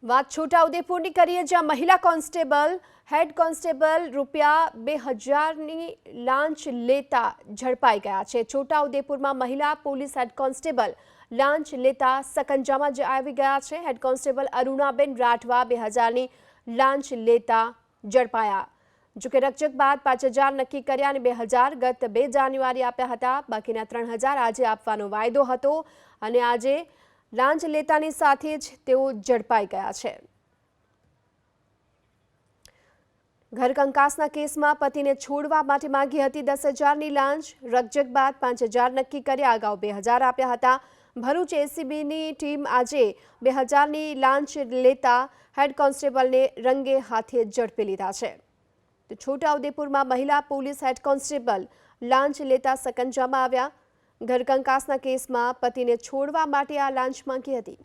વાત છોટાઉદેપુરની કરીએ, જ્યાં મહિલા કોન્સ્ટેબલ હેડ કોન્સ્ટેબલ ₹2000ની લાંચ લેતા ઝડપાઈ ગયા છે। છોટાઉદેપુરમાં મહિલા પોલીસ હેડ કોન્સ્ટેબલ લાંચ લેતા સકંજામાં આવી ગયા છે। હેડ કોન્સ્ટેબલ અરુણાબેન રાઠવા 2000ની લાંચ લેતા ઝડપાયા। જોકે રકઝક બાદ 5000 નક્કી કર્યા અને 2000 ગત 2 જાન્યુઆરી આપ્યા હતા। બાકીના 3000 આજે આપવાનો વાયદો હતો અને આજે લાંચ લેતાની સાથે જ તેઓ ઝડપાઈ ગયા છે। ઘરકંકાસના કેસમાં પતિને છોડવા માટે માંગી હતી 10,000ની લાંચ। રકઝક બાદ 5000 નક્કી કર્યા, અગાઉ 2000 આપ્યા હતા। ભરૂચ એસીબીની ટીમ આજે 2000ની લાંચ લેતા હેડ કોન્સ્ટેબલને રંગે હાથે ઝડપી લીધા છે। તો છોટાઉદેપુરમાં મહિલા પોલીસ હેડ કોન્સ્ટેબલ લાંચ લેતા સકંજામાં આવ્યા। ઘરકંકાસના કેસમાં પતિને છોડવા માટે આ લાંચ માંગી હતી।